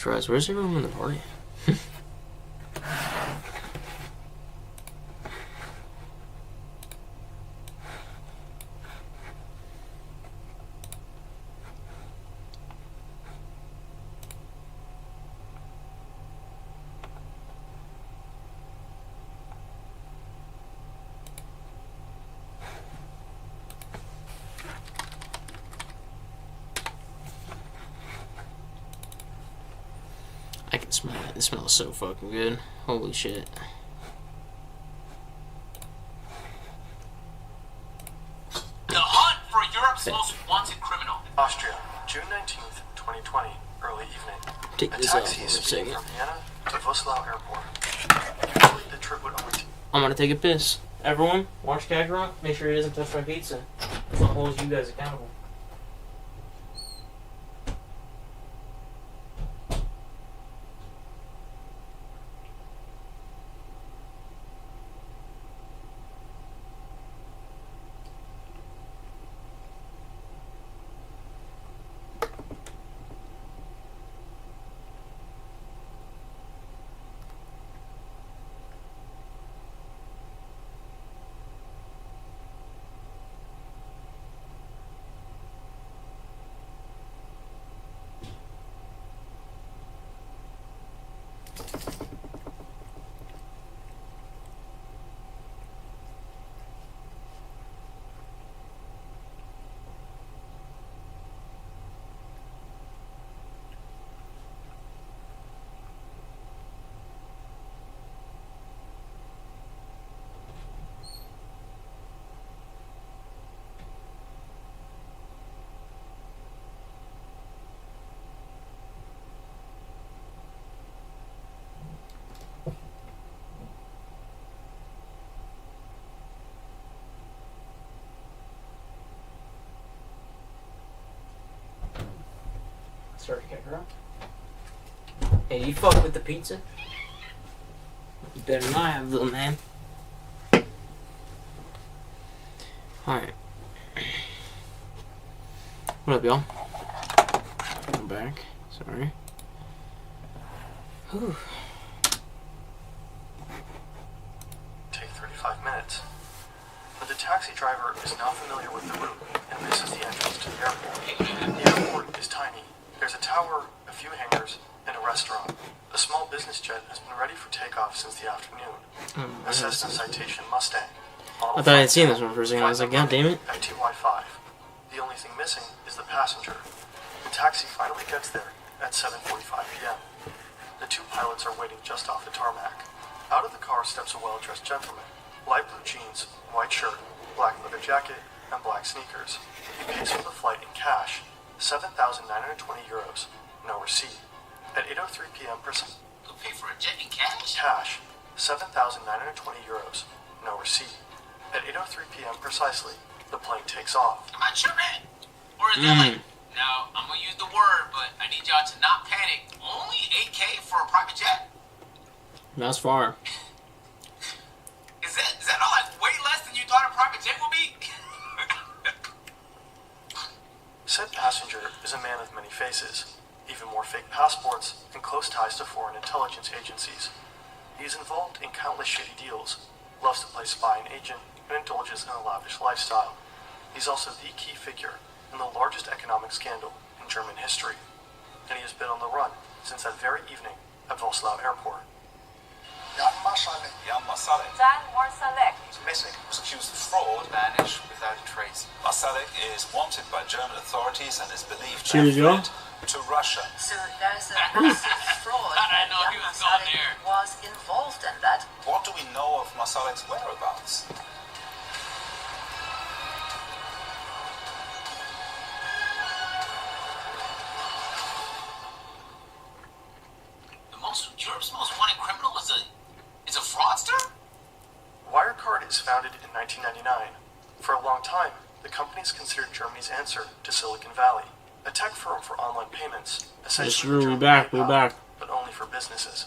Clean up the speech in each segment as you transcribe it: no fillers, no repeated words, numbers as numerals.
Tries. Where's everyone in the party? I can smell it. It smells so fucking good. Holy shit. The hunt for Europe's most wanted criminal. Austria, June 19th, 2020, early evening. Take A this off taxi for a is speeding second. from Vienna to Voslau Airport. Usually the trip would only I'm gonna take a piss. Everyone, watch Kakarot. Make sure he doesn't touch my pizza. That's what holds you guys accountable. Sorry, Kakarot. Hey, you fuck with the pizza? You better not have, little man. Alright. What up, y'all? I'm back. Sorry. Whew. take 35 minutes. But the taxi driver is not familiar with the route and misses the entrance to the airport. The airport is tiny. There's a tower, a few hangars, and a restaurant. A small business jet has been ready for takeoff since the afternoon. A Cessna Citation Mustang. I thought I had seen this one for a second. I was like, God damn it. FTY5. The only thing missing is the passenger. The taxi finally gets there at 7:45 p.m. The two pilots are waiting just off the tarmac. Out of the car steps a well-dressed gentleman. Light blue jeans, white shirt, black leather jacket, and black sneakers. He pays for the flight in cash, 7,920 euros. No receipt. At 8:03 p.m. You'll pay for a jet in cash? Cash, 7,920 euros. No receipt. At 8:03 p.m. precisely, the plane takes off. Am I tripping? Or is that like, now, I'm gonna use the word, but I need y'all to not panic. Only 8K for a private jet? That's far. Is that all like way less than you thought a private jet would be? Said passenger is a man of many faces, even more fake passports and close ties to foreign intelligence agencies. He is involved in countless shady deals, loves to play spy and agent, and indulges in a lavish lifestyle. He's also the key figure in the largest economic scandal in German history, and he has been on the run since that very evening at Voslau Airport. Jan Marsalek. Jan Marsalek. Jan Marsalek. Missing, was accused of fraud, vanished without a trace. Marsalek is wanted by German authorities and is believed to have fled to Russia. So there's a massive fraud. I know Jan he was going Marsalek there. was involved in that. What do we know of Marsalek's whereabouts? Europe's most wanted criminal is a fraudster? Wirecard is founded in 1999. For a long time, the company is considered Germany's answer to Silicon Valley, a tech firm for online payments, essentially We're back, we're back. but only for businesses.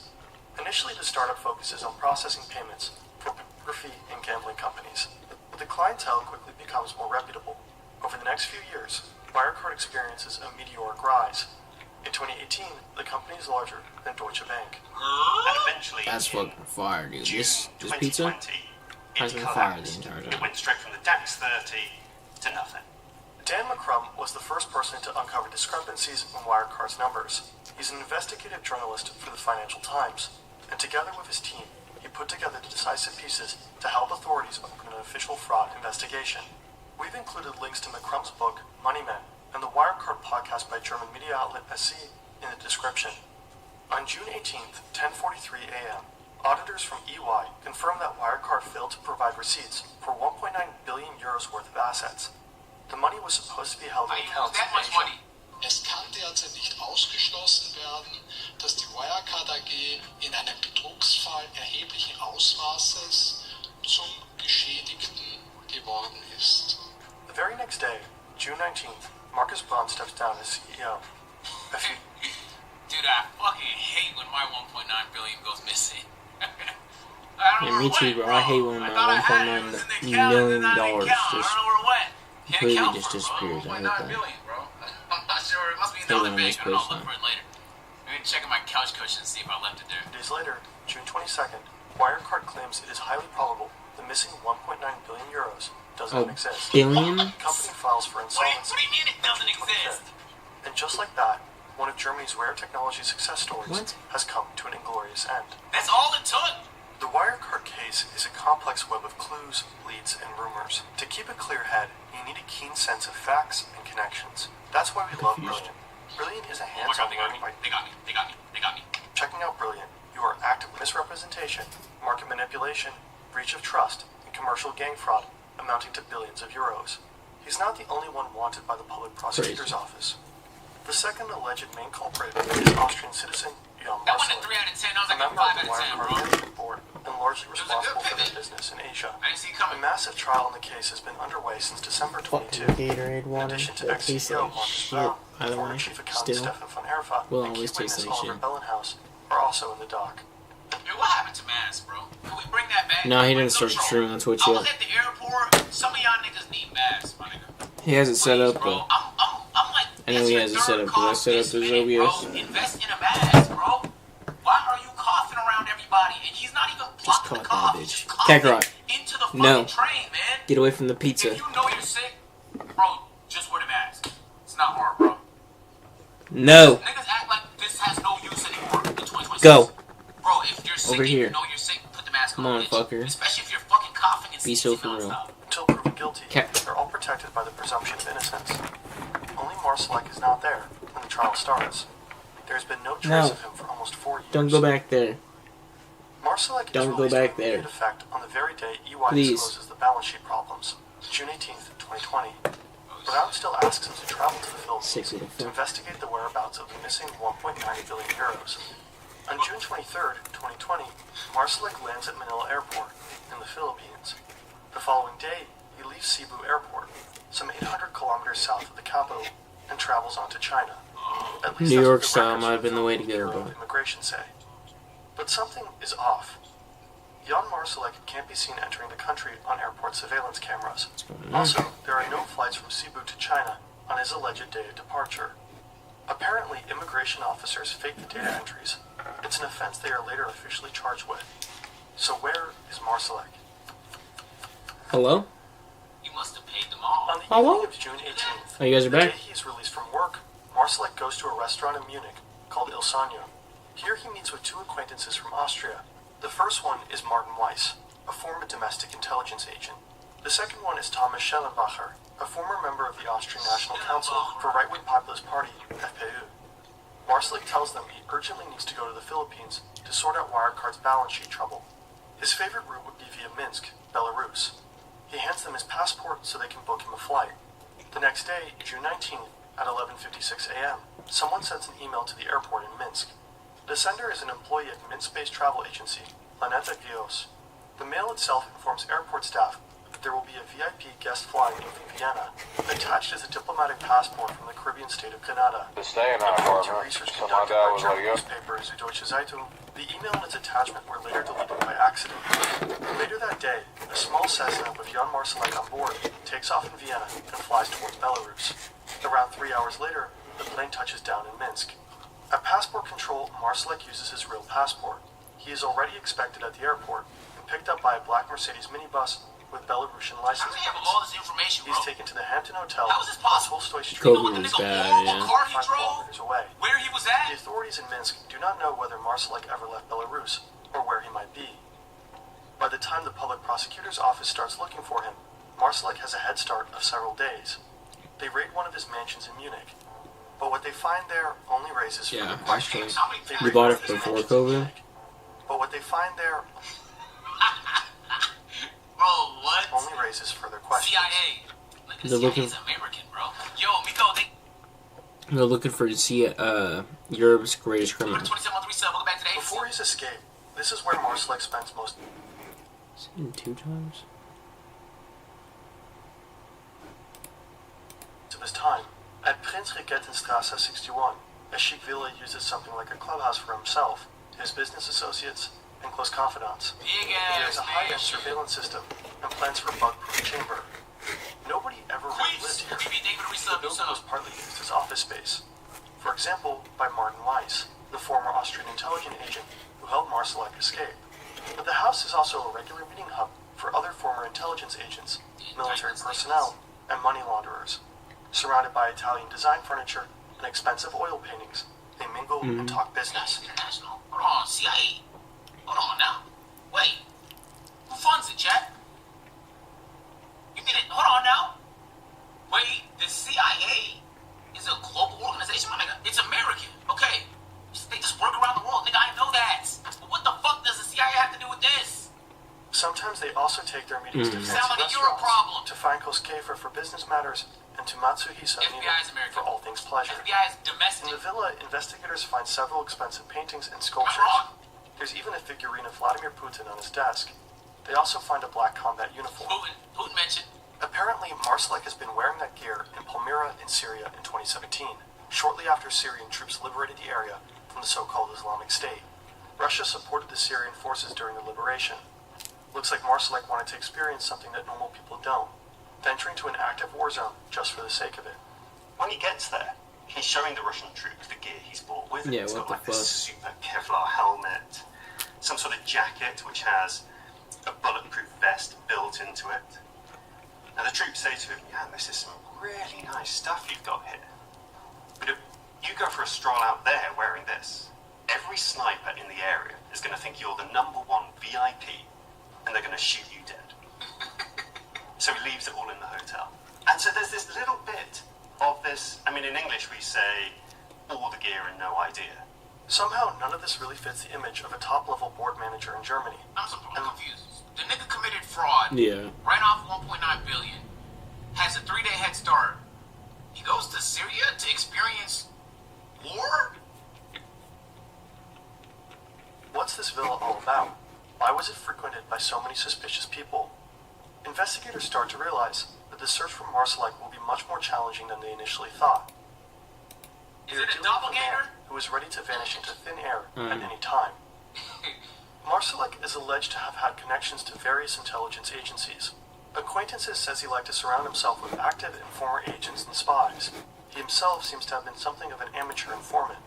Initially, the startup focuses on processing payments for pornography and gambling companies, but the clientele quickly becomes more reputable. Over the next few years, Wirecard experiences a meteoric rise. In 2018, the company is larger than Deutsche Bank. And eventually, That's fucking fire, dude. June This pizza 2020, has it been fire the collapsed. entire It time. went straight from the DAX 30 to nothing. Dan McCrum was the first person to uncover discrepancies in Wirecard's numbers. He's an investigative journalist for the Financial Times, and together with his team, he put together the decisive pieces to help authorities open an official fraud investigation. We've included links to McCrum's book, Money Men, and the Wirecard podcast by German media outlet SC in the description. On June 18th, 10:43 a.m., auditors from EY confirmed that Wirecard failed to provide receipts for 1.9 billion euros worth of assets. The money was supposed to be held in I use accounts that in much Asia. money. Es kann derzeit nicht ausgeschlossen werden, dass die Wirecard AG in einem Betrugsfall erheblichen Ausmaßes zum Geschädigten geworden ist. The very next day, June 19th, Marcus Braun steps down as CEO. A few Dude, I fucking hate when my 1.9 billion goes missing. I don't Yeah, know me where too, it bro. went, I hate when I my thought I had it, 1.9 it was in the account, million and then I didn't dollars count. just I don't know where it went. Can't completely count just for it, disappears. I bro. hate 1.9 that. billion, bro. I'm not sure. It must be in the Hate other when I bank. I don't know. I'll misplace look for it later. Maybe check my couch cushion and see if I left it there. days later, June 22nd, Wirecard claims it is highly probable the missing 1.9 billion euros doesn't Oh, exist. billion? The company files for What do insolvency. you mean it doesn't exist? And just like that, one of Germany's rare technology success stories What? has come to an inglorious end. That's all it took. The Wirecard case is a complex web of clues, leads, and rumors. To keep a clear head, you need a keen sense of facts and connections. That's why we love Confused. Brilliant. Brilliant is a Oh my hands-on god, they got work me. by They got me. They got me. They got me. checking out Brilliant. You are active misrepresentation, market manipulation, breach of trust, and commercial gang fraud amounting to billions of euros. He's not the only one wanted by the public prosecutor's Crazy. office. The second alleged main culprit is Austrian citizen Jan That wasn't Marsalek, 3 out of 10. That was a like a member 5 of the out of 10, Wirecard bro. management board and largely was a good responsible for pivot. their business in Asia. I didn't see it A coming. massive trial in the case has been underway since December 22. Fucking Gatorade In water. addition to That tastes ex-CEO like Marcus shit. Brown, By the former way, chief accountant still. Stefan van Herfa, Will and key always taste witness like Oliver shit. Bellenhaus are also in the dock. Dude, what happened to masks, bro? Can we bring that back? No, he Like, didn't start no troll. streaming on Twitch I yet. was at the airport. Some of y'all niggas need masks, my nigga. He has it set Please, up, bro. though. I'm like, I know it's he your has it third set up, 'cause I cough set up this his minute, OBS. bro. Invest in a mask, bro. Why are you coughing around everybody? And he's not even Just blocking the caught that cough. He's bitch. just coughing Kakarot. into the fucking No. train, man. Get away from the If pizza. you know you're sick, bro, just wear the mask. It's not hard, bro. No. Niggas act like this has no use anymore in 2026. Go. Bro, if you're sick Over and here. you know you're sick, put the mask Come on, on, bitch. fucker. Especially if you're fucking coughing and Be so sneezing for real. nonstop. Until proven guilty, Okay. they're all protected by the presumption of innocence. Only Marsalek is not there when the trial starts. There's been no trace No. of him for almost 4 years. Don't go back there. Marsalek Don't is go released back with immediate there. effect on the very day EY Please. discloses the balance sheet problems, June 18th, 2020. Brown still asks him to travel to the Sick Philippines little to fuck. investigate the whereabouts of the missing 1.9 billion euros. On June 23rd, 2020, Marsalek lands at Manila Airport in the Philippines. The following day, he leaves Cebu Airport, some 800 kilometers south of the capital, and travels on to China. At least New that's York what the style records might have from been the way to Philippine go, Bureau of but- Immigration say. But something is off. Jan Marsalek can't be seen entering the country on airport surveillance cameras. going on? Also, there are no flights from Cebu to China on his alleged day of departure. Apparently, immigration officers fake the data entries. It's an offense they are later officially charged with. So where is Marsalek? Hello? You must have paid them all. On the Hello? evening of June 18th, Oh, you guys are the back? day he is released from work, Marsalek goes to a restaurant in Munich called Il Sogno. Here he meets with two acquaintances from Austria. The first one is Martin Weiss, a former domestic intelligence agent. The second one is Thomas Schellenbacher, a former member of the Austrian National Council for right-wing populist party, FPÖ. Marsalek tells them he urgently needs to go to the Philippines to sort out Wirecard's balance sheet trouble. His favorite route would be via Minsk, Belarus. He hands them his passport so they can book him a flight. The next day, June 19th, at 11:56 a.m., someone sends an email to the airport in Minsk. The sender is an employee at Minsk-based travel agency, Planeta Gios. The mail itself informs airport staff that there will be a VIP guest flying in from Vienna. Attached is a diplomatic passport from the Caribbean state of Canada. Staying out According to for research Some conducted guy by was German like, yep. newspaper Süddeutsche Zeitung, the email and its attachment were later deleted by accident. Later that day, a small Cessna with Jan Marsalek on board takes off in Vienna and flies towards Belarus. Around 3 hours later, the plane touches down in Minsk. At passport control, Marsalek uses his real passport. He is already expected at the airport and picked up by a black Mercedes minibus with Belarusian How license do you have plates. all this information, bro? He's taken to the Hampton Hotel How is this on possible? Tolstoy Street, You know what COVID the is nigga bad, horrible yeah. car he 5 drove? kilometers away. Where he was The at? authorities in Minsk do not know whether Marsalek ever left Belarus or where he might be. By the time the public prosecutor's office starts looking for him, Marsalek has a head start of several days. They raid one of his mansions in Munich, but what they find there only raises Yeah, further questions. How many They You raid bought one it of his before mansions in COVID? Munich, but what they find there Bro, what? only raises further questions. CIA. Look, the They're CIA looking- is American, bro. Yo, Miko, they They're looking for Europe's greatest put a criminal. 27 resub. We'll go back to the 80s. Before his escape, this is where Marsalek spends most Seen 2 times? of his time. At Prinz Regentenstrasse 61, a chic villa uses something like a clubhouse for himself, his business associates, and close confidants. Big There ass is a high-end man. surveillance system and plans for a bug-proof chamber. Nobody ever really lived Queens. here. BB David The resub building was yourself. partly used as office space. For example, by Martin Weiss, the former Austrian intelligence agent who helped Marsalek escape. But the house is also a regular meeting hub for other former intelligence agents, military personnel, and money launderers. Surrounded by Italian design furniture and expensive oil paintings, they mingle and talk business. That's international. Hold on, CIA. Hold on now. Wait. Who funds it, Jack? You mean it? Hold on now. Wait, the CIA is a global organization, my nigga. It's American. Okay. They just work around the world, nigga. I know that. But what the fuck does the CIA have to do with this? Sometimes they also take their meetings to fancy Sound like a Euro restaurants, problem. to Franco Schaefer for business matters, and to Matsuhisa FBI is Nino American. for all things pleasure. FBI is In domestic. the villa, investigators find several expensive paintings and Am I sculptures. wrong? There's even a figurine of Vladimir Putin on his desk. They also find a black combat uniform. Putin mentioned. Apparently, Marsalek has been wearing that gear in Palmyra in Syria in 2017, shortly after Syrian troops liberated the area from the so-called Islamic State. Russia supported the Syrian forces during the liberation. Looks like Marsalek wanted to experience something that normal people don't, venturing to an active war zone just for the sake of it. When he gets there, he's showing the Russian troops the gear he's bought with him. Yeah, It's what got the like this fuck? super Kevlar helmet, some sort of jacket which has a bulletproof vest built into it. Now the troops say to him, yeah, this is some really nice stuff you've got here. But if you go for a stroll out there wearing this, every sniper in the area is going to think you're the #1 VIP, and they're going to shoot you dead. So he leaves it all in the hotel. And so there's this little bit of this, I mean in English we say, all the gear and no idea. Somehow, none of this really fits the image of a top-level board manager in Germany. I'm confused. The nigga committed fraud. Yeah. Ran off 1.9 billion. Has a 3-day head start. He goes to Syria to experience war? What's this villa all about? Why was it frequented by so many suspicious people? Investigators start to realize that the search for Marsalek will be much more challenging than they initially thought. Is They are it a dealing with a man doppelganger? who is ready to vanish into thin air at Mm. any time. Marsalek is alleged to have had connections to various intelligence agencies. Acquaintances says he liked to surround himself with active and former agents and spies. He himself seems to have been something of an amateur informant.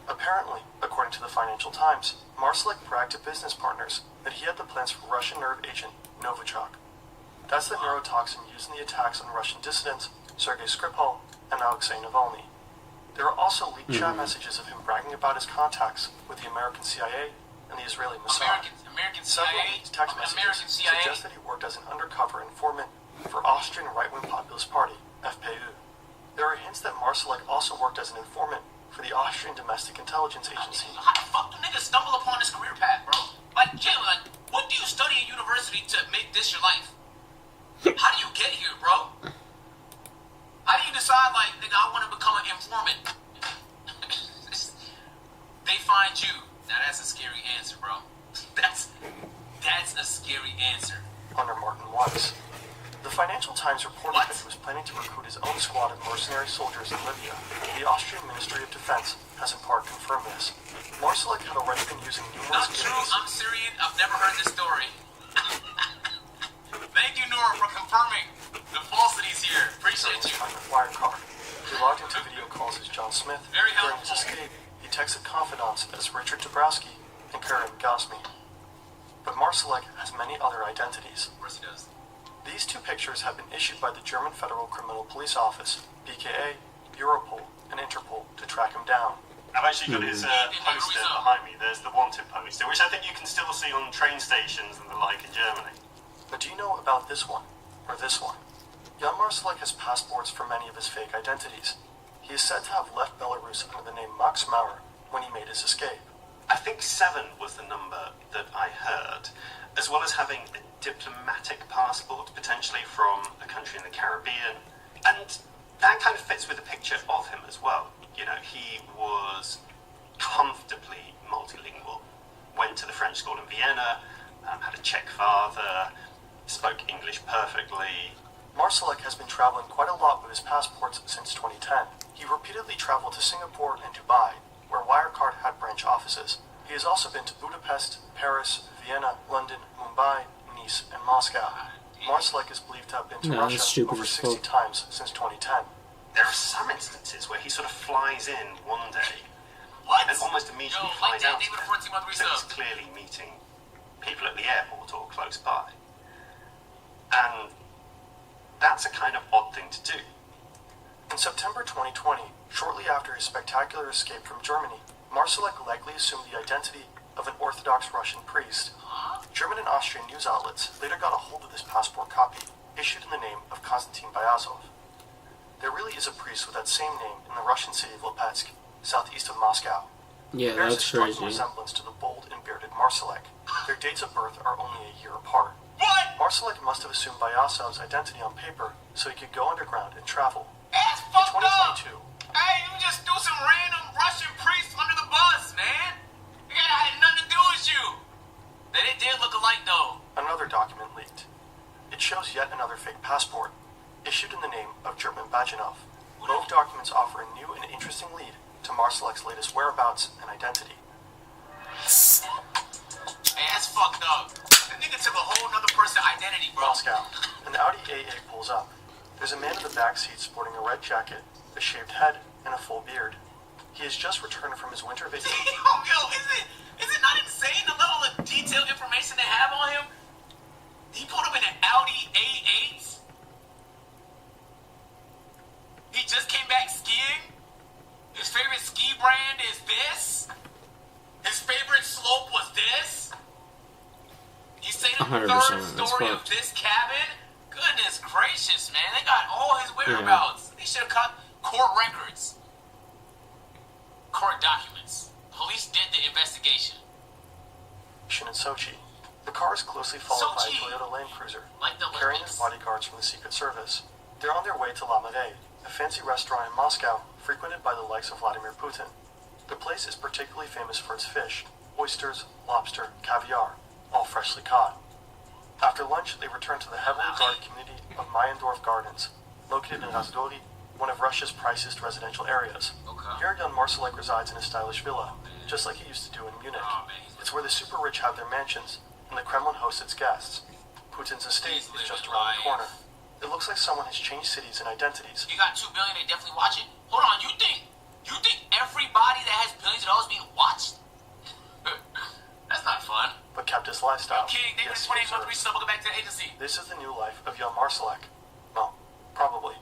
Apparently, according to the Financial Times, Marsalek bragged to business partners that he had the plans for Russian nerve agent Novichok. That's the neurotoxin used in the attacks on Russian dissidents Sergei Skripal and Alexei Navalny. There are also leaked chat messages of him bragging about his contacts with the American CIA and the Israeli Mossad. American Several CIA? leaked text messages American CIA? suggest that he worked as an undercover informant for Austrian right-wing populist party, FPÖ. There are hints that Marsalek also worked as an informant for the Austrian Domestic Intelligence Agency. How the fuck do niggas stumble upon this career path, bro? Like, Jalen, like, what do you study at university to make this your life? How do you get here, bro? How do you decide, like, nigga, I want to become an informant? They find you. Now that's a scary answer, bro. That's a scary answer. Under Martin Weiss. The Financial Times reported What? that he was planning to recruit his own squad of mercenary soldiers in Libya. The Austrian Ministry of Defense has in part confirmed this. Marsalek had already been using numerous Not true. gimmicks. I'm Syrian. I've never heard this story. Thank you, Nora, for confirming the falsities here. During Appreciate his you. time with Wirecard. He logged into video calls as John Smith. Very During his helpful. escape, he texted confidants as Richard Dabrowski and Karen Gosmi. But Marsalek has many other identities. Of course he does. These two pictures have been issued by the German Federal Criminal Police Office, BKA, Europol, and Interpol to track him down. I've actually got his poster behind me. There's the wanted poster, which I think you can still see on train stations and the like in Germany. But do you know about this one, or this one? Jan Marsalek has passports for many of his fake identities. He is said to have left Belarus under the name Max Maurer when he made his escape. I think 7 was the number that I heard, as well as having a diplomatic passport, potentially from a country in the Caribbean. And that kind of fits with the picture of him as well. You know, he was comfortably multilingual. Went to the French school in Vienna, had a Czech father, spoke English perfectly. Marsalek has been traveling quite a lot with his passports since 2010. He repeatedly traveled to Singapore and Dubai, where Wirecard had branch offices. He has also been to Budapest, Paris, Vienna, London, Mumbai, Nice, and Moscow. Marsalek is believed to have been to Russia over 60 times since 2010. There are some instances where he sort of flies in one day What? and almost immediately Yo, flies like out David again. 14-month So he's resub. clearly meeting people at the airport or close by. And that's a kind of odd thing to do. In September 2020, shortly after his spectacular escape from Germany, Marsalek likely assumed the identity of an Orthodox Russian priest. German and Austrian news outlets later got a hold of this passport copy, issued in the name of Konstantin Byazov. There really is a priest with that same name in the Russian city of Lipetsk, southeast of Moscow. Yeah, He bears a that's striking crazy. resemblance to the bold and bearded Marsalek. Their dates of birth are only a year apart. What? Marsalek must have assumed Byazov's identity on paper so he could go underground and travel. That's In fucked up. 2022, Hey, you just threw some random Russian priest under the bus, man. It had nothing to do with you. They did look alike, though. another document leaked. It shows yet another fake passport, issued in the name of German Bajanov. Both documents offer a new and interesting lead to Marsalek's latest whereabouts and identity. Hey, that's fucked up. The nigga took a whole nother person's identity, bro. Moscow. An Audi AA pulls up. There's a man in the back seat sporting a red jacket, a shaved head, and a full beard. He has just returned from his winter vacation. Yo, is it not insane the level of detailed information they have on him? He pulled up in an Audi A8. He just came back skiing. His favorite ski brand is this. His favorite slope was this. He stayed in the 100%, third that's story of fucked. this cabin. Goodness gracious, man. They got all his whereabouts. They should have cut court records. Court documents. Police did the investigation. In Sochi. The car is closely followed by a Sochi. Toyota Land Cruiser, Like the carrying his Olympics. bodyguards from the Secret Service. They're on their way to La Marais, a fancy restaurant in Moscow frequented by the likes of Vladimir Putin. The place is particularly famous for its fish, oysters, lobster, caviar, all freshly caught. After lunch, they return to the heavily guarded community of Mayendorf Gardens, located in Razdori, one of Russia's priciest residential areas. Okay. Here, young Marsalek resides in a stylish villa, just like he used to do in Munich. Oh, man, It's where the super rich have their mansions, and the Kremlin hosts its guests. Putin's estate is just around the corner. It looks like someone has changed cities and identities. You got 2 billion, they definitely watch it. Hold on, you think everybody that has billions of dollars being watched? That's not fun. But kept his lifestyle. King, David Yes, 28 sir. month resub, welcome back to the agency. This is the new life of young Marsalek. Well, probably.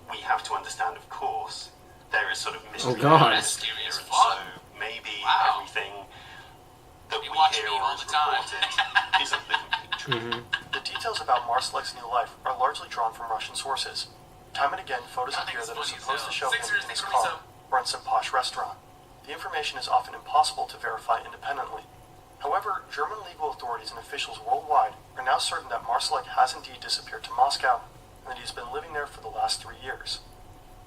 We have to understand, of course, there is sort of mystery. Oh, God. around That's this scary as here, and fuck. So maybe Wow. everything that They we watch hear me or all is the time. reported isn't the complete truth. The details about Marsalek's new life are largely drawn from Russian sources. Time and again, photos I appear think that it's are funny as supposed to hell. show him Sixers, in his thanks for car resub. or in some posh restaurant. The information is often impossible to verify independently. However, German legal authorities and officials worldwide are now certain that Marsalek has indeed disappeared to Moscow and that he has been living there for the last 3 years.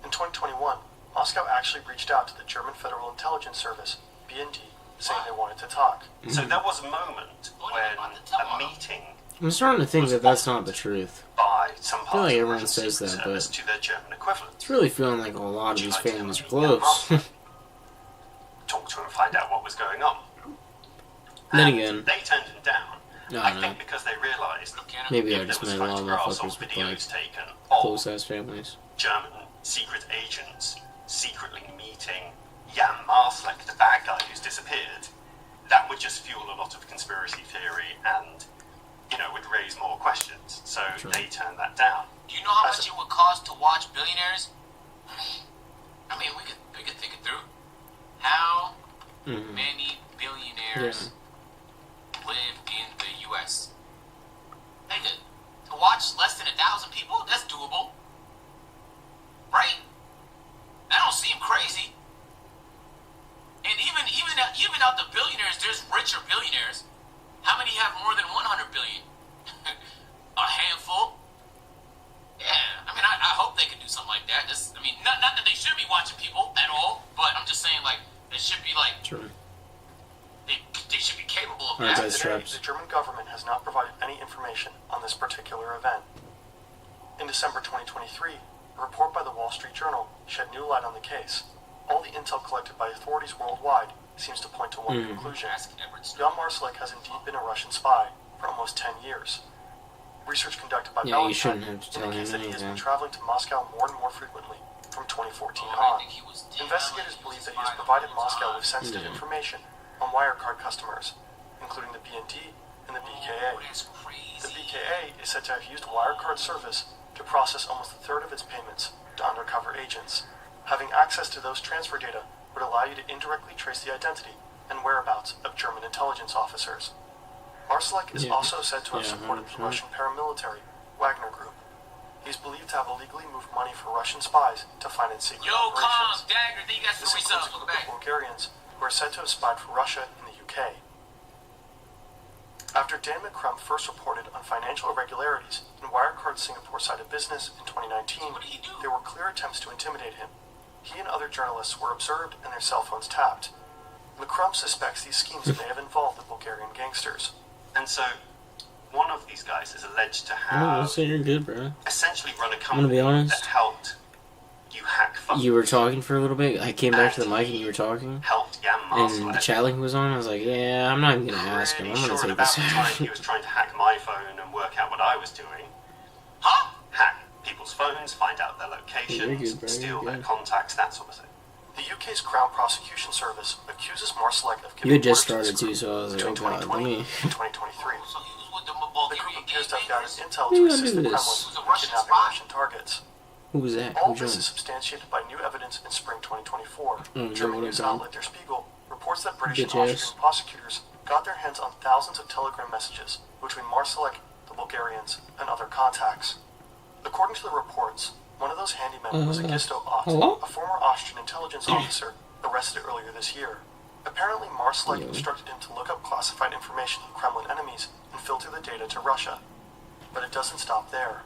In 2021, Moscow actually reached out to the German Federal Intelligence Service, BND, saying they wanted to talk. So there was a moment What when about the top? a meeting I'm starting to think that that's not the truth. by some feel parts like of the everyone Russian says Secret that, Service but- to their German equivalent. It's really feeling like a lot of these Would you like to families are come and meet close. them? Talk to him and find out what was going on. Then And again, they turned him down. I I don't know. think because they realised Maybe I if just there was met a lot of photographs or motherfuckers with like videos taken of close ass families. German secret agents secretly meeting Jan Marslek, the bad guy who's disappeared, that would just fuel a lot of conspiracy theory and, would raise more questions. So they turned that down. Do you know how much it would cost to watch Billionaires? I mean, we could think it through. How many billionaires live in the U.S.? Nigga, to watch less than 1,000 people, that's doable. Right? That don't seem crazy. And even out the billionaires, there's richer billionaires. How many have more than 100 billion? A handful. Yeah, I mean, I hope they can do something like that. Not that they should be watching people at all, but I'm just saying, like, they should be like, they should be capable of that. Today, the German government has not provided any information on this particular event. In December 2023, a report by the Wall Street Journal shed new light on the case. All the intel collected by authorities worldwide seems to point to one conclusion. Jan Marsalek has indeed been a Russian spy for almost 10 years. Research conducted by Valentine indicates that he has been traveling to Moscow more and more frequently from 2014 on. Investigators believe that he has provided Moscow with sensitive information on Wirecard customers, including the BND and the BKA. The BKA is said to have used Wirecard service to process almost a third of its payments to undercover agents. Having access to those transfer data would allow you to indirectly trace the identity and whereabouts of German intelligence officers. Marsalek is also said to have supported the Russian paramilitary Wagner Group. He is believed to have illegally moved money for Russian spies to finance secret operations. Dagger, you got This includes a group of Bulgarians who are said to have spied for Russia in the UK. After Dan McCrum first reported on financial irregularities in Wirecard's Singapore side of business in 2019, there were clear attempts to intimidate him. He and other journalists were observed and their cell phones tapped. McCrum suspects these schemes may have involved the Bulgarian gangsters. And so, one of these guys is alleged to have you're good, bro. essentially run a I'm company gonna be honest. that helped you hack funds. You were talking for a little bit. I came back to the mic and you were talking. Helped Jan And the Marsalek. chat link was on. I was like, yeah, I'm not even gonna ask him. I'm Pretty gonna sure take about this. the time he was trying to hack my phone and work out what I was doing. Huh? Hack people's phones, find out their You're locations, good, bro. steal You're their good. contacts, that sort of thing. The UK's Crown Prosecution Service accuses Marsalek of You giving had just orders to started this too, group so I was like, between oh god, let 2020 me. and 2023. So he was with the The group Bulgarian appears to have gathered gangbangers? intel Who to gonna assist do the this? Kremlin Who's a in Russian kidnapping spy? Russian targets. Who was that? All Who of this is joined? substantiated by new evidence in spring 2024. Mm, German yeah, news what outlet Der Spiegel reports that British and Bitch Austrian ass. prosecutors got their hands on thousands of telegram messages between Marsalek, the Bulgarians, and other contacts. According to the reports, one of those handymen was Augusto Ott, hello? a former Austrian intelligence officer arrested earlier this year. Apparently, Marsalek instructed him to look up classified information on Kremlin enemies and filter the data to Russia. But it doesn't stop there.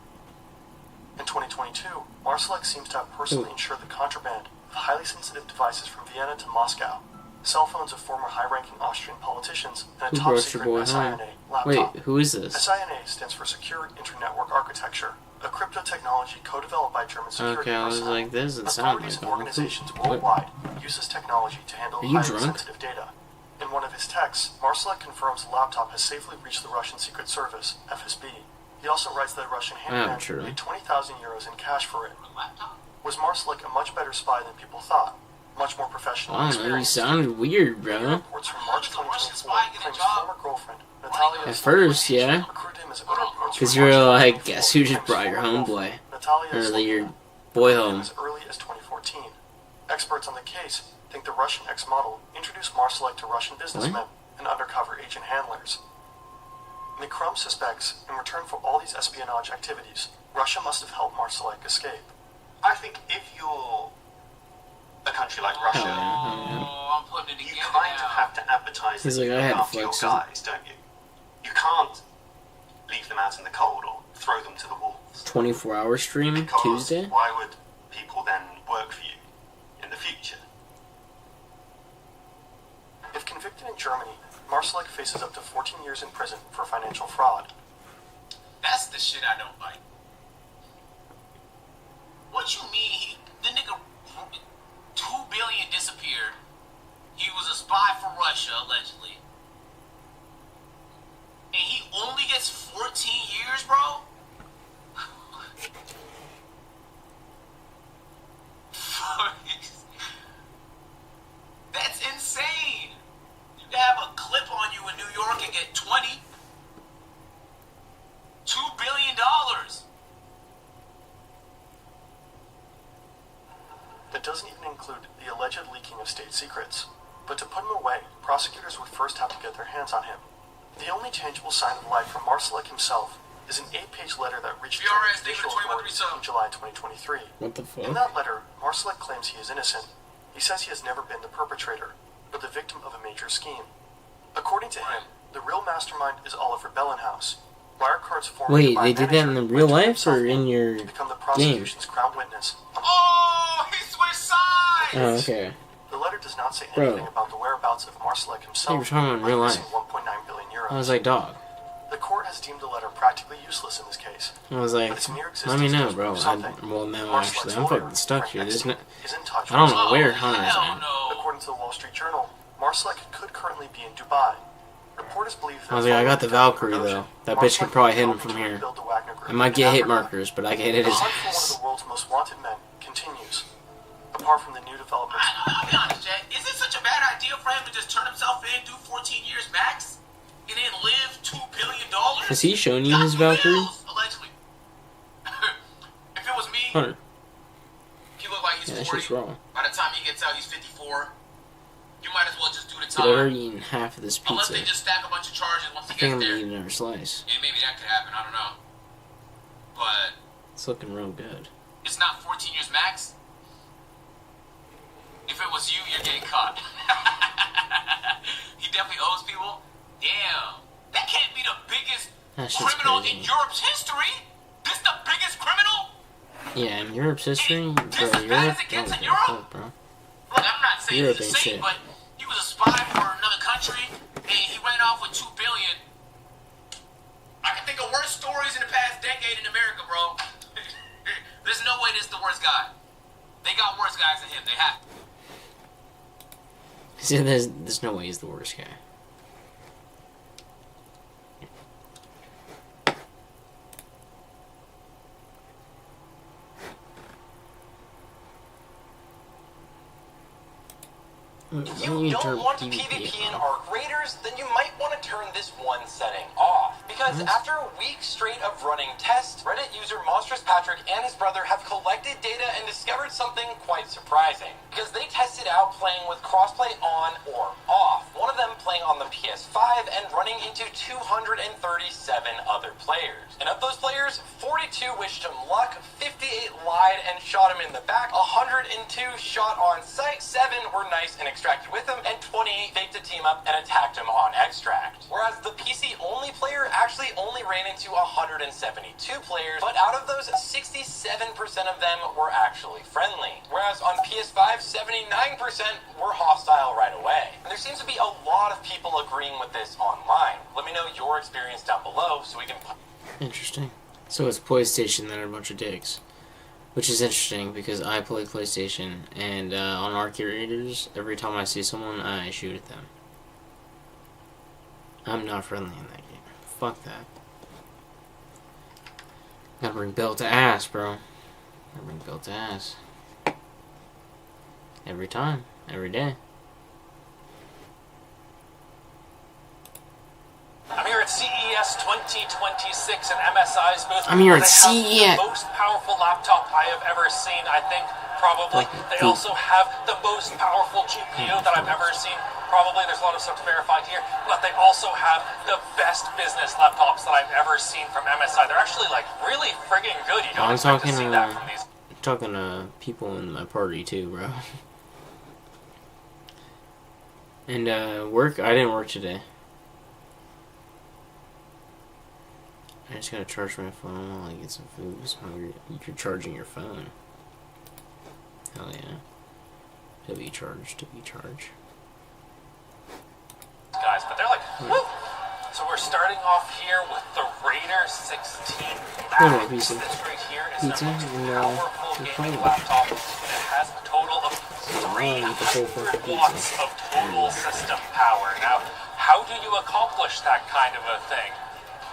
In 2022, Marsalek seems to have personally ensured the contraband of highly sensitive devices from Vienna to Moscow, cell phones of former high-ranking Austrian politicians, and a Who brought top-secret your boy SINA home? laptop. Wait, who is this? SINA stands for Secure Internetwork Architecture, a crypto technology co-developed by German security Okay, I was personnel. like, this doesn't sound Authorities like and him. organizations What? worldwide use this technology to handle Are you highly drunk? sensitive data. In one of his texts, Marsalek confirms the laptop has safely reached the Russian Secret Service, FSB. He also writes that a Russian handyman true. paid 20,000 euros in cash for it. Laptop? Was Marsalek a much better spy than people thought? Much more professional I and don't know, you experienced. sounded weird, Media bro. reports from March How does a Russian 2024 spy get a claims job? former girlfriend, Natalia At first, yeah. recruited him as a good reports Because from you're March like, 2024 guess who just claims brought your former homeboy? girlfriend, Natalia Or like your Slotkin, boy recruited him home. as early as 2014. Experts on the case think the Russian ex-model introduced Marsalek to Russian businessmen and undercover agent handlers. McCrum suspects, in return for all these espionage activities, Russia must have helped Marsalek escape. I think if you're a country like Russia, Oh, I'm putting it you together kind of now. have to advertise He's that like, you I look had to after your flex it. guys, don't you? You can't leave them out in the cold or throw them to the wolves. 24-hour stream, Because Tuesday? why would people then work for you in the future? If convicted in Germany, Marsalek faces up to 14 years in prison for financial fraud. That's the shit I don't like. What you mean? The nigga, 2 billion disappeared. He was a spy for Russia, allegedly. And he only gets 14 years, bro? that doesn't even include the alleged leaking of state secrets. But to put him away, prosecutors would first have to get their hands on him. The only tangible sign of life from Marsalek himself is an 8-page letter that reached BRS, the judicial David, 21 authorities in July 2023. What the fuck? In that letter, Marsalek claims he is innocent. He says he has never been the perpetrator, but the victim of a major scheme. According to him, the real mastermind is Oliver Bellenhaus. Wirecard's former Wait, Dubai they did that in manager the real went to life or himself in your to become the game? prosecution's crown witness. Oh, he switched sides! Oh, okay. The letter does not say Bro. anything about the whereabouts of Marsalek himself. Hey, we're talking about in real or life. missing 1.9 billion euros. I was like, dog. The court has deemed the letter practically useless in this case. I was like, But its mere let me existence know, does bro. prove something. Well, no, Marsalek's actually, I'm lawyer, fucking stuck Frank here. There's no, Epstein, is in touch I don't with know us. where Hunter is Hell at. no. According to the Wall Street Journal, Marsalek could currently be in Dubai. Reporters believe that I was like, I got the following Valkyrie, Gagosian, though. That bitch could Marsalek probably hit will him from help here. rebuild the Wagner Group I might in get hit Africa. markers, but I can hit The his hunt for one of ass. the world's most wanted men continues. Apart from the new developments, I'll be honest, Jay. Is it such a bad idea for him to just turn himself in, do 14 years max, and then live $2 billion? Has he shown you Got his Valkyrie? bills, allegedly. If it was me, Hunter. he looked like he's Yeah, that 40. shit's wrong. By the time he gets out, he's 54. You might as well just do the Dude, I've time. already eaten half of this Unless pizza. they just stack a bunch of charges once I he think gets I'm gonna there. eat another slice. Yeah, maybe that could happen. I don't know. But It's looking real good. it's not 14 years max. If it was you, you're getting caught. He definitely owes people. Damn. That can't be the biggest That shit's criminal crazy. in Europe's history. This the biggest criminal? Yeah, in Europe's history, bro, This as bad Europe, as it gets don't in give a Europe? fuck, bro. Look, I'm not saying Europe he's a ain't saint, shit. but he was a spy for another country, and he ran off with $2 billion. I can think of worse stories in the past decade in America, bro. There's no way this is the worst guy. They got worse guys than him. They have. See, there's no way he's the worst guy. If you don't want PvP in Arc Raiders, then you might want to turn this one setting off. Because after a week straight of running tests, Reddit user Monstrous Patrick and his brother have collected data and discovered something quite surprising. Because they tested out playing with crossplay on or off, one of them playing on the PS5 and running into 237 other players. And of those players, 42 wished him luck, 58 lied and shot him in the back, 102 shot on sight, 7 were nice and extracted with him, and 28 faked a team up and attacked him on extract. Whereas the PC-only player actually only ran into 172 players, but out of those, 67% of them were actually friendly. Whereas on PS5, 79% were hostile right away. And there seems to be a lot of people agreeing with this online. Let me know your experience down below so we can put... Interesting. So it's PlayStation that are a bunch of dicks. Which is interesting because I play PlayStation and on Arc Raiders, every time I see someone, I shoot at them. I'm not friendly in that game. Fuck that. Gotta bring Bill to ass, bro. Gotta bring Bill to ass. Every time. Every day. I'm here at CES 2026 in MSI's booth. I'm here at They have CES. the most powerful laptop I have ever seen, I think, probably. They also have the most powerful GPU that I've ever seen. Probably there's a lot of stuff to verify here, but they also have the best business laptops that I've ever seen from MSI. They're actually like really friggin' good. You don't I'm expect to talking see that from these. talking to people in my party too, bro. And work, I didn't work today. I just gotta charge my phone while I get some food. I'm hungry. You're charging your phone. Hell yeah. W charge. Guys, but they're like, woo! So we're starting off here with the Raider 16 Oh, Max. pizza. This right here is Pizza the most and, powerful the gaming phone. laptop. And it has a total of With the whole fucking 300 watts pizza. of total system power. Now, how do you accomplish that kind of a thing?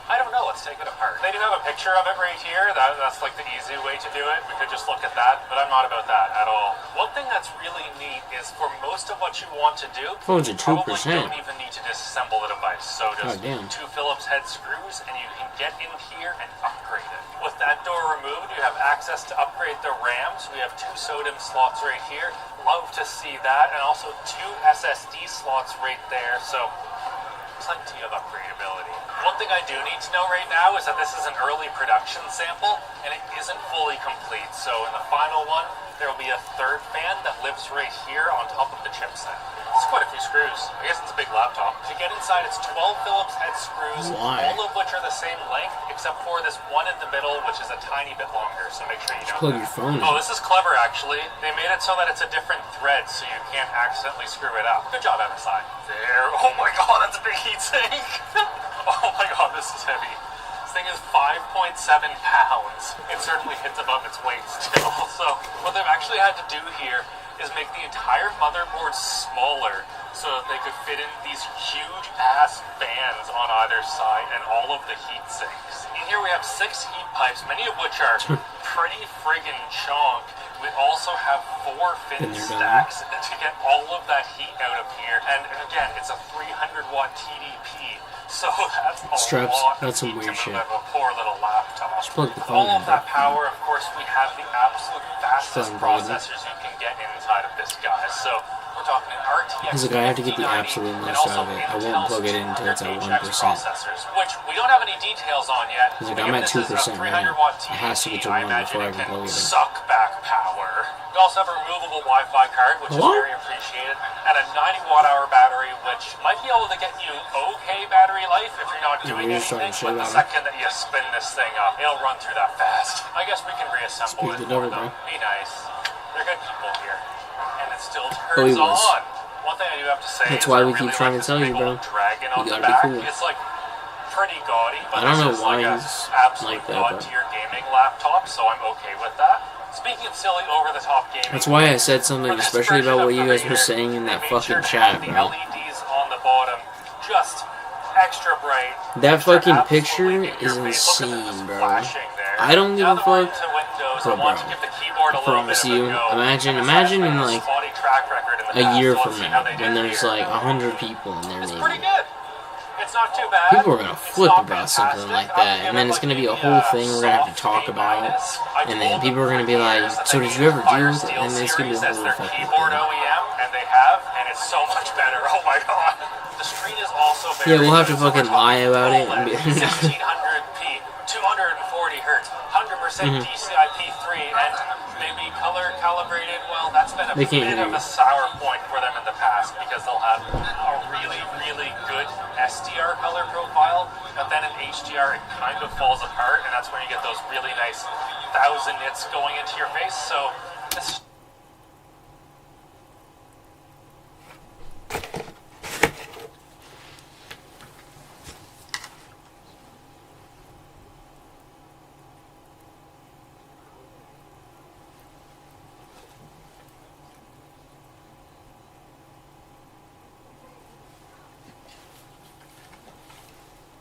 I don't know. Let's take it apart. They do have a picture of it right here. That's like the easy way to do it. We could just look at that, but I'm not about that at all. One thing that's really neat is for most of what you want to do, Phones are you probably 2%. don't even need to disassemble the device. So just God damn. 2 Phillips head screws and you can get in here and upgrade it. With that door removed, you have access to upgrade the RAMs. We have 2 SODIMM slots right here. Love to see that. And also 2 SSD slots right there. So plenty of upgradability. One thing I do need to know right now is that this is an early production sample and it isn't fully complete. So in the final one, there will be a 3rd fan that lives right here on top of the chipset. It's quite a few screws. I guess it's a big laptop. To get inside, it's 12 Phillips head screws, Why? all of which are the same length, except for this one in the middle, which is a tiny bit longer. So make sure you know Plug that. your phone in. Oh, this is clever, actually. They made it so that it's a different thread, so you can't accidentally screw it up. Good job, MSI. There. Oh my god, that's a big heat sink. Oh my god, this is heavy. This thing is 5.7 pounds. It certainly hits above its weight still. So what they've actually had to do here is make the entire motherboard smaller so that they could fit in these huge ass fans on either side and all of the heat sinks. In here we have 6 heat pipes, many of which are pretty friggin' chunk. We also have 4 fin stacks to get all of that heat out of here. And again, it's a 300 watt TDP. So that's a Straps, lot that's of some heat weird to shit. move out of a poor little laptop. Just plug the phone All in, of that bro. power, of course, we have the absolute fastest Phone volume. processors you can get inside of this guy. So we're talking an RTX He's like, I have to get the 5090 absolute and most also out of it. I won't Intel's plug it in until it's at 200HX 1%. processors, which we don't have any details on yet. He's like, Given I'm at this is a 2% right 300 now. watt It has to get to TDP, 1 imagine before I it can plug it in. suck back power. We also have a removable Wi-Fi card, which Hello? is very appreciated, and a 90 watt-hour battery, which might be able to get you okay battery life if you're not doing we're just anything, talking shit but the about second that you spin this thing up, it'll run through that fast. I guess we can reassemble Speak it the for devil, them. bro. Be nice. They're good people here. And it still Oh, he turns was. on. One thing I do have to say That's is why I we keep really trying like to tell this you, big bro. old dragon on You the gotta be back. cool. It's like pretty gaudy, but I don't know this is why like he's a absolute like that, bro. god-tier gaming laptop, so I'm okay with that. Speaking of silly over-the-top gaming, That's why I said something, for this especially version about what of you the guys were Raider, saying in they that made fucking sure to chat, have the bro. LEDs on the bottom just extra bright. That extra fucking absolutely picture in is your face. Look at insane, this bro. flashing there. I don't give Now a that we're fuck. into Windows, Bro, I want bro. to give the keyboard a I little promise bit you, of a go. imagine MSI's in had a like spotty track record in the a past, year so from let's see now, how they when do there's here. like 100 people in there It's maybe. pretty good. It's not too bad. People are gonna It's flip not about fantastic. something like I would that, give and then it, it's gonna be a maybe whole thing we're gonna have to soft talk A-. about, I and told then people are them gonna be for like, years that so they did need you ever the do Fire it? Steel And it's gonna be a series as whole their fucking keyboard thing. OEM, and they have, and it's so much better. Oh my god. The screen is also very Yeah, we'll have to good. So we're fucking lie talking about it and be- OLED, 1600p, 240 hertz, 100% DCI-P3, and maybe color calibrated. Well, that's been a They can't bit hear of you. a sour point for them in the past because they'll have a really, really good SDR color profile, but then in HDR it kind of falls apart, and that's when you get those really nice 1000 nits going into your face. So this is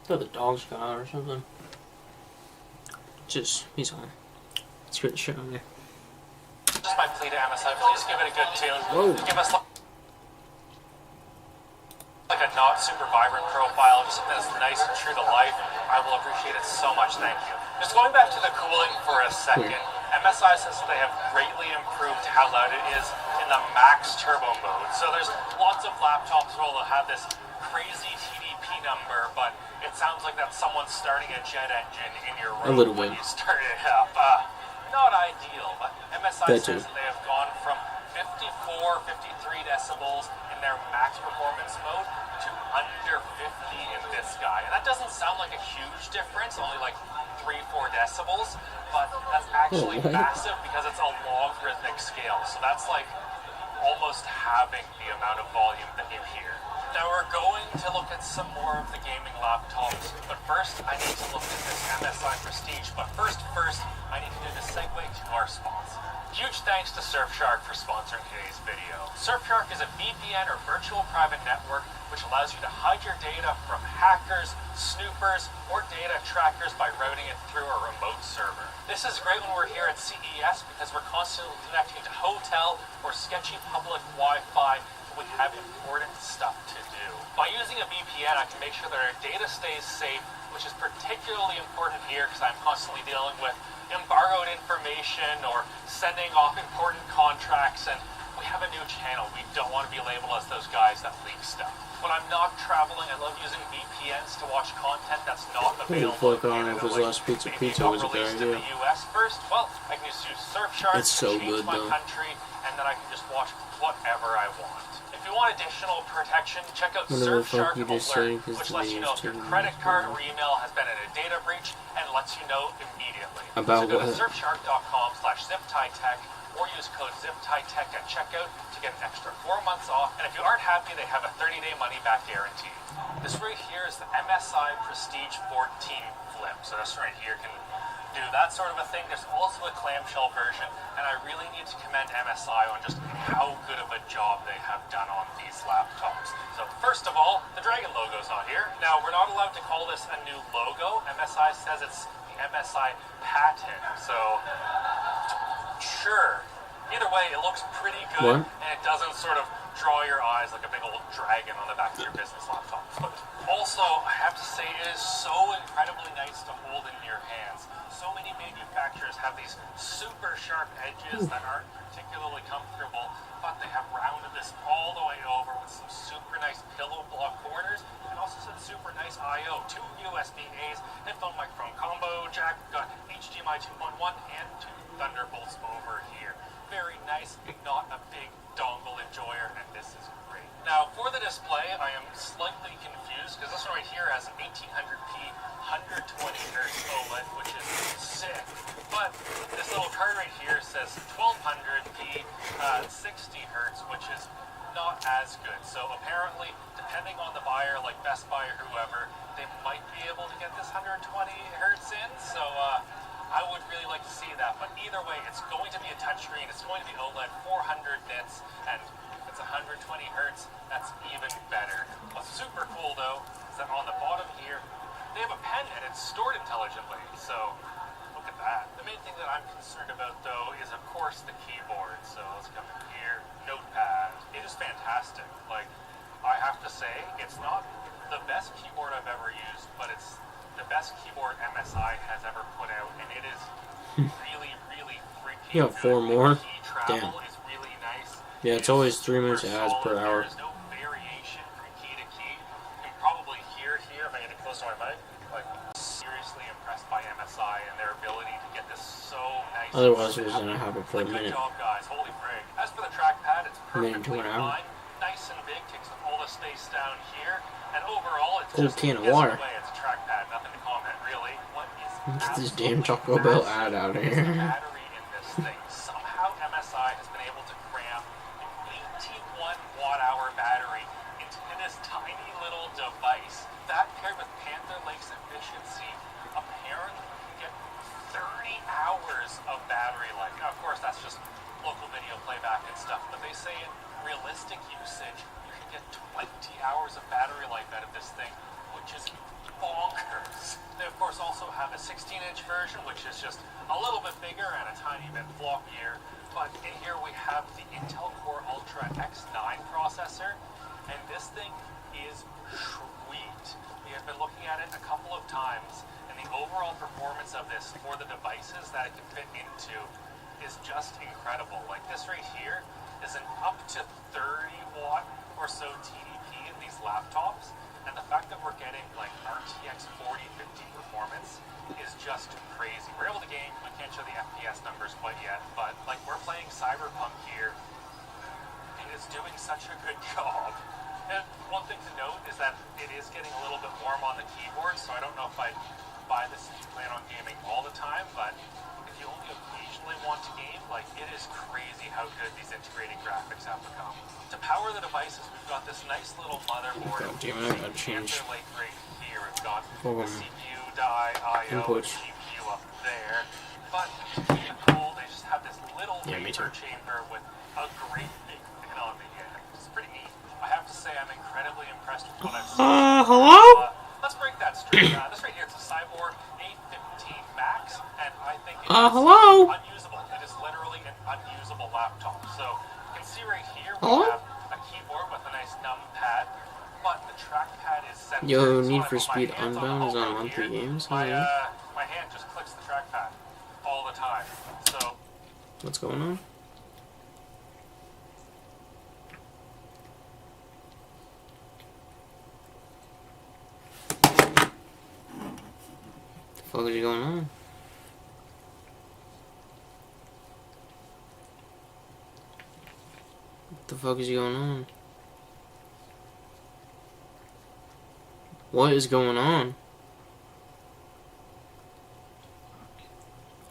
thought the dog's got out or something. Just, he's on. Let's get the shit on there. just my plea to MSI. Please give it a good tune. Whoa. Give us like a not super vibrant profile, just something that's nice and true to life. I will appreciate it so much. Thank you. Just going back to the cooling for a second. MSI says that they have greatly improved how loud it is in the max turbo mode. So there's lots of laptops where they'll have this crazy TDP number, but it sounds like that's someone starting a jet engine in your room A little when bit. you start it up. Not ideal, but MSI That too. says that they have gone from 54, 53 decibels in their max performance mode to under 50 in this guy. And that doesn't sound like a huge difference, only like 3-4 decibels, but that's actually what? massive because it's a logarithmic scale. So that's like almost halving the amount of volume that you hear. Now we're going to look at some more of the gaming laptops, but first I need to look at this MSI Prestige. But first, I need to do the segue to our sponsor. Huge thanks to Surfshark for sponsoring today's video. Surfshark is a VPN or virtual private network which allows you to hide your data from hackers, snoopers, or data trackers by routing it through a remote server. This is great when we're here at CES because we're constantly connecting to hotel or sketchy public Wi-Fi when we have important stuff to do. By using a VPN, I can make sure that our data stays safe, which is particularly important here because I'm constantly dealing with embargoed information or sending off important contracts, and we have a new channel. We don't want to be labeled as those guys that leak stuff. When I'm not traveling, I love using VPNs to watch content that's not available. On if his last pizza was a good idea. In the US first, well, I can just use Surfshark, It's so change good, my though. country, and then I can just watch whatever I want. If you want additional protection, check out Whatever the fuck Surfshark you just said, Alert, 'cause which the lets you know if your video's credit taking card a or email has been in a data breach and lets you know immediately. About so go to what? surfshark.com/ziptietech or use code ZipTieTech at checkout to get an extra 4 months off. And if you aren't happy, they have a 30-day money-back guarantee. This right here is the MSI Prestige 14 Flip. So this right here can do that sort of a thing. There's also a clamshell version, and I really need to commend MSI on just how good of a job they have done on these laptops. So first of all, the Dragon logo's not here. Now, we're not allowed to call this a new logo. MSI says it's the MSI patent, so sure. Either way, it looks pretty good, and it doesn't sort of draw your eyes like a big old dragon on the back of your business laptop. But also, I have to say, it is so incredibly nice to hold in your hands. So many manufacturers have these super sharp edges that aren't particularly comfortable, but they have rounded this all the way over with some super nice pillow block corners, and also some super nice I/O. 2 USB-A's, headphone microphone combo jack, got HDMI 2.1, and 2 Thunderbolts over here. Very nice, not a big dongle enjoyer, and this is great. Now, for the display, I am slightly confused because this one right here has an 1800p 120Hz OLED, which is sick. But this little card right here says 1200p 60Hz, which is not as good. So apparently, depending on the buyer, like Best Buy or whoever, they might be able to get this 120Hz in. So I would really like to see that, but either way, it's going to be a touchscreen, it's going to be OLED, 400 nits, and if it's 120 hertz, that's even better. What's super cool, though, is that on the bottom here, they have a pen, and it's stored intelligently, so look at that. The main thing that I'm concerned about, though, is, of course, the keyboard. So let's come in here, Notepad. It is fantastic. Like, I have to say, it's not the best keyboard I've ever used, but it's the best keyboard MSI has ever put out, and it is really, really freaking You have 4 more? Key travel Damn. is really nice. Yeah, it's always 3 minutes super ads per solid. hour. There's no variation from key to key. You can probably hear here, if I get it close to my mic, like, seriously impressed by MSI and their ability to get this so nice. Otherwise, we're gonna have it for a Good minute. job, guys. Holy frig. As for the trackpad, it's Minute to perfectly an hour. fine. Nice and big, takes up all the space down here. And overall, it's Cool just can of yes, water. away. It's a trackpad, nothing to comment, really. What is Get this absolutely damn Taco Bell massive ad out of is here. the battery in this thing. Somehow MSI has been able to cram an 81 watt-hour battery into this tiny little device. That paired with Panther Lake's efficiency, apparently you can get 30 hours of battery life. Now, of course, that's just local video playback and stuff, but they say in realistic usage, you can get 20 hours of battery life out of this thing, which is bonkers. They, of course, also have a 16-inch version, which is just a little bit bigger and a tiny bit floppier. But in here we have the Intel Core Ultra X9 processor, and this thing is sweet. We have been looking at it a couple of times, and the overall performance of this for the devices that it can fit into is just incredible. Like this right here is an up to 30 watt or so TDP in these laptops, and the fact that we're getting like RTX 4050 performance is just crazy. We're able to game, we can't show the FPS numbers quite yet, but like we're playing Cyberpunk here, and it's doing such a good job. And one thing to note is that it is getting a little bit warm on the keyboard, so I don't know if I'd buy this if you plan on gaming all the time, but if you only occasionally want to game, like it is crazy how good these integrated graphics have become. To power the devices, we've got this nice little motherboard. God damn it, I gotta change Panther Lake right here. We've got Hold the on. CPU die, I/O, Inputs. GPU up there. But between the cool, they just have this little Yeah, me too. vapor chamber with a great big fin on the end. It's pretty neat. I have to say, I'm incredibly impressed with what I've seen. Hello? Let's break that straight. This right here, it's a Cyborg 815 Max, and I think it's hello? unusable. It is literally an unusable laptop. So you can see right here we Hello? have a keyboard with a nice numpad, but the trackpad is censored. Yo, So Need when I for put my Speed hands on the Unbound is home on road monthly here, games. My, Hello? my hand just clicks the trackpad all the time. So What's going on? The fuck is going on? What the fuck is going on? What is going on?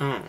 Oh.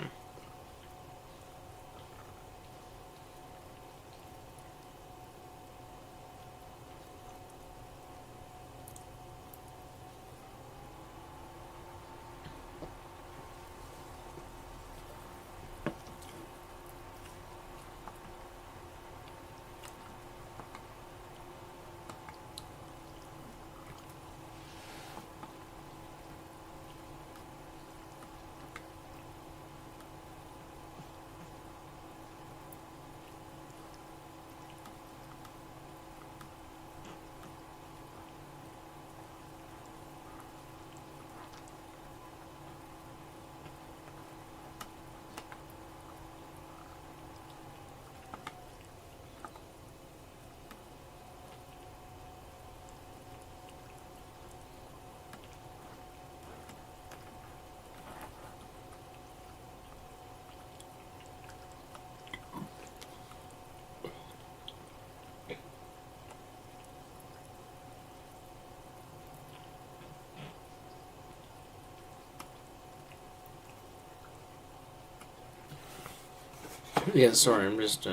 Yeah, sorry, I'm just,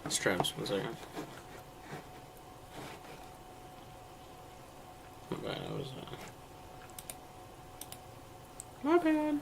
straps, 1 second. My bad, I was, my bad.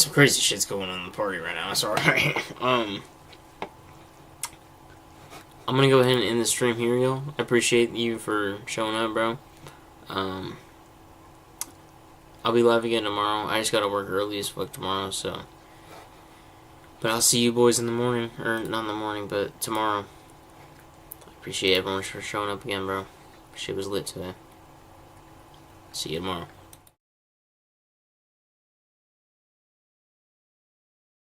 some crazy shit's going on in the party right now. It's alright. I'm gonna go ahead and end the stream here, yo. I appreciate you for showing up, bro. I'll be live again tomorrow. I just gotta work early as fuck tomorrow, so. But I'll see you boys in the morning. Or, not in the morning, but tomorrow. I appreciate everyone for showing up again, bro. Shit was lit today. See you tomorrow.